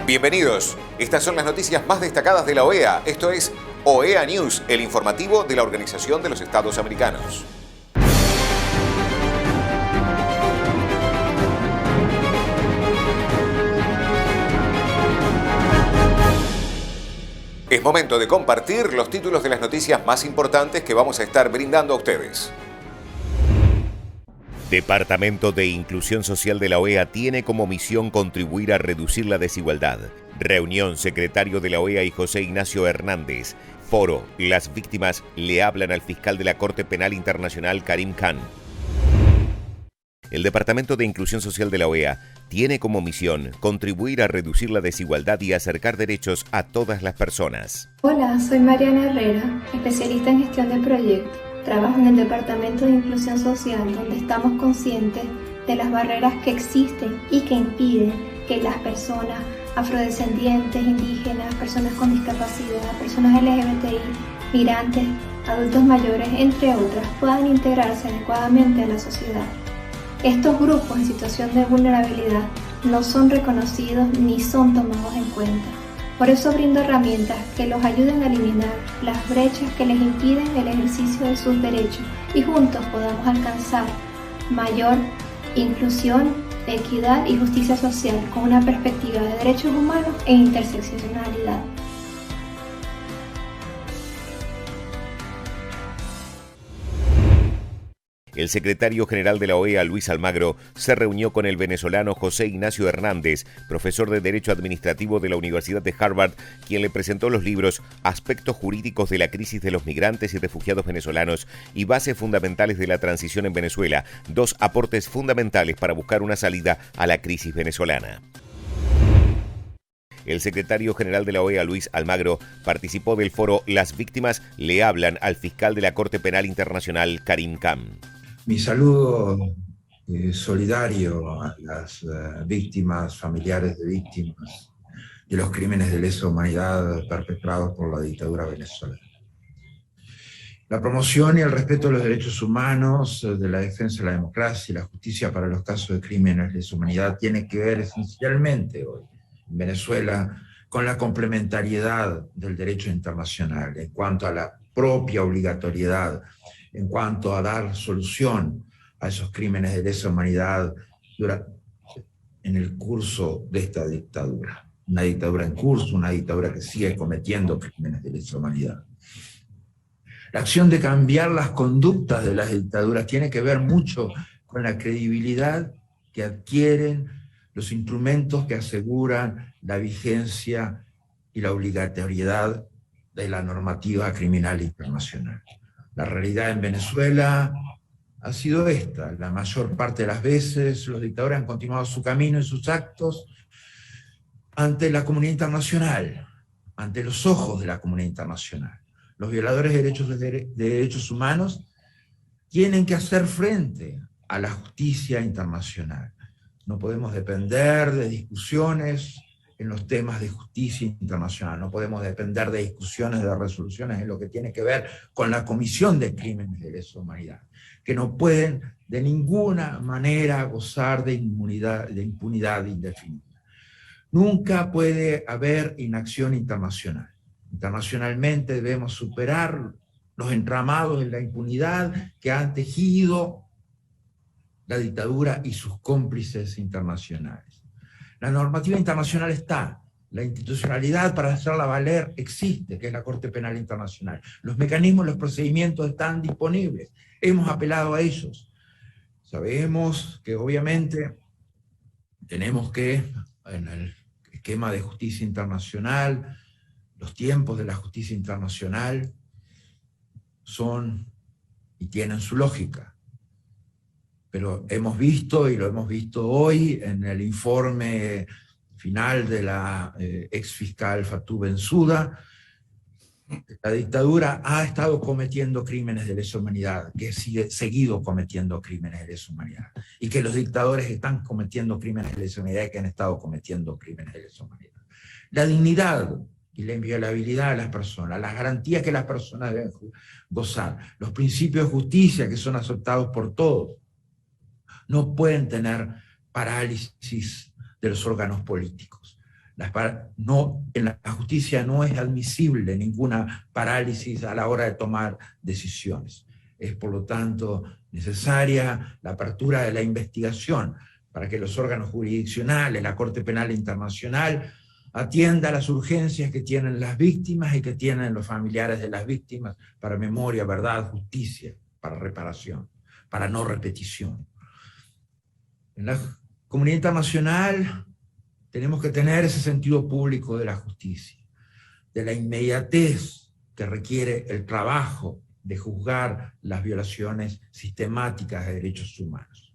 Bienvenidos. Estas son las noticias más destacadas de la OEA. Esto es OEA News, el informativo de la Organización de los Estados Americanos. Es momento de compartir los títulos de las noticias más importantes que vamos a estar brindando a ustedes. Departamento de Inclusión Social de la OEA tiene como misión contribuir a reducir la desigualdad. Reunión secretario de la OEA y José Ignacio Hernández. Foro, las víctimas le hablan al fiscal de la Corte Penal Internacional Karim Khan. El Departamento de Inclusión Social de la OEA tiene como misión contribuir a reducir la desigualdad y acercar derechos a todas las personas. Hola, soy Mariana Herrera, especialista en gestión de proyectos. Trabajo en el Departamento de Inclusión Social, donde estamos conscientes de las barreras que existen y que impiden que las personas afrodescendientes, indígenas, personas con discapacidad, personas LGBTI, migrantes, adultos mayores, entre otras, puedan integrarse adecuadamente a la sociedad. Estos grupos en situación de vulnerabilidad no son reconocidos ni son tomados en cuenta. Por eso brindo herramientas que los ayuden a eliminar las brechas que les impiden el ejercicio de sus derechos y juntos podamos alcanzar mayor inclusión, equidad y justicia social con una perspectiva de derechos humanos e interseccionalidad. El secretario general de la OEA, Luis Almagro, se reunió con el venezolano José Ignacio Hernández, profesor de Derecho Administrativo de la Universidad de Harvard, quien le presentó los libros Aspectos jurídicos de la crisis de los migrantes y refugiados venezolanos y Bases fundamentales de la transición en Venezuela, dos aportes fundamentales para buscar una salida a la crisis venezolana. El secretario general de la OEA, Luis Almagro, participó del foro Las víctimas le hablan al fiscal de la Corte Penal Internacional, Karim Khan. Mi saludo solidario a las víctimas, familiares de víctimas de los crímenes de lesa humanidad perpetrados por la dictadura venezolana. La promoción y el respeto de los derechos humanos, de la defensa de la democracia y la justicia para los casos de crímenes de lesa humanidad tiene que ver esencialmente hoy en Venezuela con la complementariedad del derecho internacional en cuanto a la propia obligatoriedad, en cuanto a dar solución a esos crímenes de lesa humanidad en el curso de esta dictadura. Una dictadura en curso, una dictadura que sigue cometiendo crímenes de lesa humanidad. La acción de cambiar las conductas de las dictaduras tiene que ver mucho con la credibilidad que adquieren los instrumentos que aseguran la vigencia y la obligatoriedad de la normativa criminal internacional. La realidad en Venezuela ha sido esta. La mayor parte de las veces los dictadores han continuado su camino y sus actos ante la comunidad internacional, ante los ojos de la comunidad internacional. Los violadores de derechos humanos tienen que hacer frente a la justicia internacional. No podemos depender de discusiones en los temas de justicia internacional, no podemos depender de discusiones, de resoluciones en lo que tiene que ver con la comisión de crímenes de lesa humanidad, que no pueden de ninguna manera gozar de impunidad indefinida. Nunca puede haber inacción internacional. Internacionalmente debemos superar los entramados de la impunidad que han tejido la dictadura y sus cómplices internacionales. La normativa internacional está, la institucionalidad para hacerla valer existe, que es la Corte Penal Internacional. Los mecanismos, los procedimientos están disponibles, hemos apelado a ellos. Sabemos que obviamente tenemos que, en el esquema de justicia internacional, los tiempos de la justicia internacional son y tienen su lógica. Pero hemos visto, y lo hemos visto hoy, en el informe final de la ex fiscal Fatou Bensouda, la dictadura ha estado cometiendo crímenes de lesa humanidad, que sigue seguido cometiendo crímenes de lesa humanidad, y que los dictadores están cometiendo crímenes de lesa humanidad y que han estado cometiendo crímenes de lesa humanidad. La dignidad y la inviolabilidad de las personas, las garantías que las personas deben gozar, los principios de justicia que son aceptados por todos, no pueden tener parálisis de los órganos políticos. En la justicia no es admisible ninguna parálisis a la hora de tomar decisiones. Es, por lo tanto, necesaria la apertura de la investigación para que los órganos jurisdiccionales, la Corte Penal Internacional, atienda las urgencias que tienen las víctimas y que tienen los familiares de las víctimas para memoria, verdad, justicia, para reparación, para no repetición. En la comunidad internacional tenemos que tener ese sentido público de la justicia, de la inmediatez que requiere el trabajo de juzgar las violaciones sistemáticas de derechos humanos.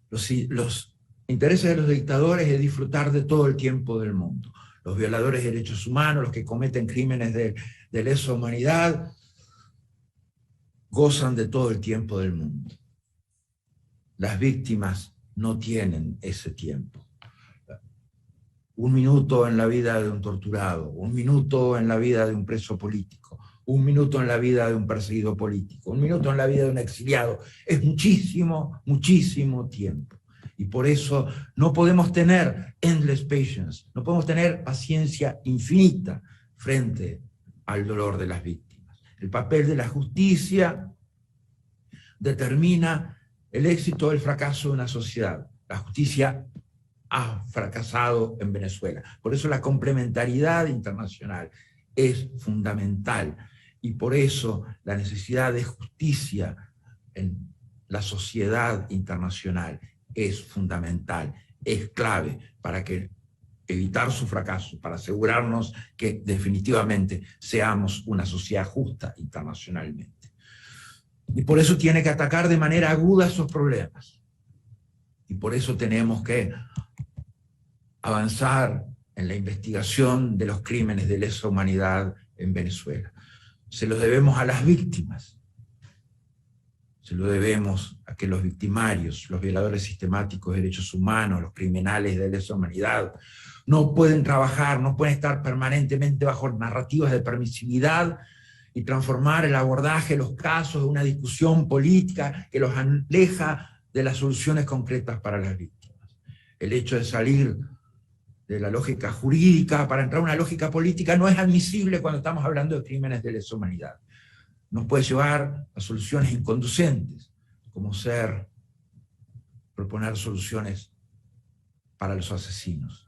Los intereses de los dictadores es disfrutar de todo el tiempo del mundo. Los violadores de derechos humanos, los que cometen crímenes de lesa humanidad, gozan de todo el tiempo del mundo. Las víctimas no tienen ese tiempo. Un minuto en la vida de un torturado, un minuto en la vida de un preso político, un minuto en la vida de un perseguido político, un minuto en la vida de un exiliado, es muchísimo, muchísimo tiempo. Y por eso no podemos tener endless patience, no podemos tener paciencia infinita frente al dolor de las víctimas. El papel de la justicia determina el éxito o el fracaso de una sociedad. La justicia ha fracasado en Venezuela. Por eso la complementariedad internacional es fundamental. Y por eso la necesidad de justicia en la sociedad internacional es fundamental, es clave para evitar su fracaso, para asegurarnos que definitivamente seamos una sociedad justa internacionalmente. Y por eso tiene que atacar de manera aguda esos problemas. Y por eso tenemos que avanzar en la investigación de los crímenes de lesa humanidad en Venezuela. Se lo debemos a las víctimas, se lo debemos a que los victimarios, los violadores sistemáticos de derechos humanos, los criminales de lesa humanidad, no pueden trabajar, no pueden estar permanentemente bajo narrativas de permisividad y transformar el abordaje de los casos en una discusión política que los aleja de las soluciones concretas para las víctimas. El hecho de salir de la lógica jurídica para entrar a una lógica política no es admisible cuando estamos hablando de crímenes de lesa humanidad. Nos puede llevar a soluciones inconducentes, como proponer soluciones para los asesinos.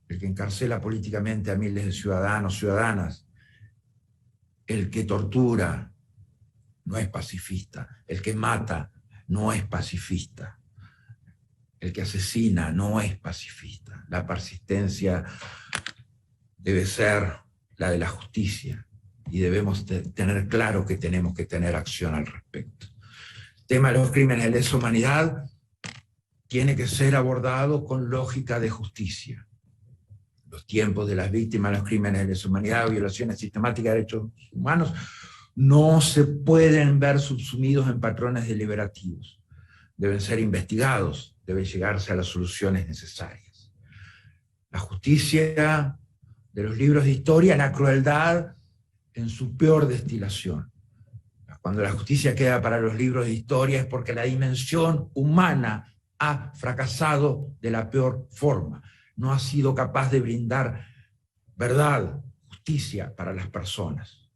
El que encarcela políticamente a miles de ciudadanos, ciudadanas, el que tortura no es pacifista, el que mata no es pacifista. El que asesina no es pacifista. La persistencia debe ser la de la justicia y debemos tener claro que tenemos que tener acción al respecto. El tema de los crímenes de lesa humanidad tiene que ser abordado con lógica de justicia. Los tiempos de las víctimas de los crímenes de lesa humanidad, violaciones sistemáticas de derechos humanos, no se pueden ver subsumidos en patrones deliberativos. Deben ser investigados, debe llegarse a las soluciones necesarias. La justicia de los libros de historia, la crueldad en su peor destilación. Cuando la justicia queda para los libros de historia es porque la dimensión humana ha fracasado de la peor forma. No ha sido capaz de brindar verdad, justicia para las personas.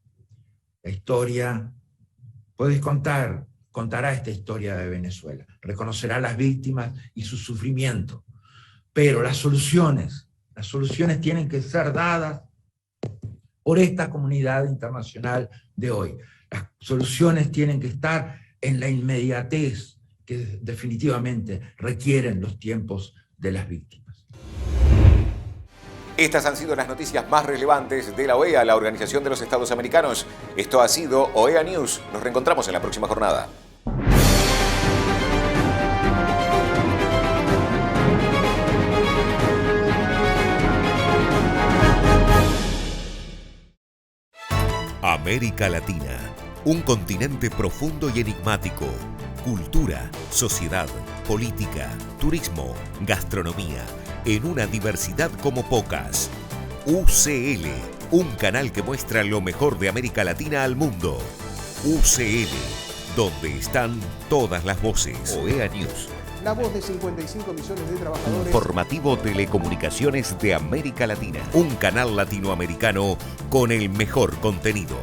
La historia, puedes contará esta historia de Venezuela, reconocerá a las víctimas y su sufrimiento, pero las soluciones tienen que ser dadas por esta comunidad internacional de hoy. Las soluciones tienen que estar en la inmediatez que definitivamente requieren los tiempos de las víctimas. Estas han sido las noticias más relevantes de la OEA, la Organización de los Estados Americanos. Esto ha sido OEA News. Nos reencontramos en la próxima jornada. América Latina, un continente profundo y enigmático. Cultura, sociedad, política, turismo, gastronomía, en una diversidad como pocas. UCL, un canal que muestra lo mejor de América Latina al mundo. UCL, donde están todas las voces. OEA News, la voz de 55 millones de trabajadores. Informativo Telecomunicaciones de América Latina. Un canal latinoamericano con el mejor contenido.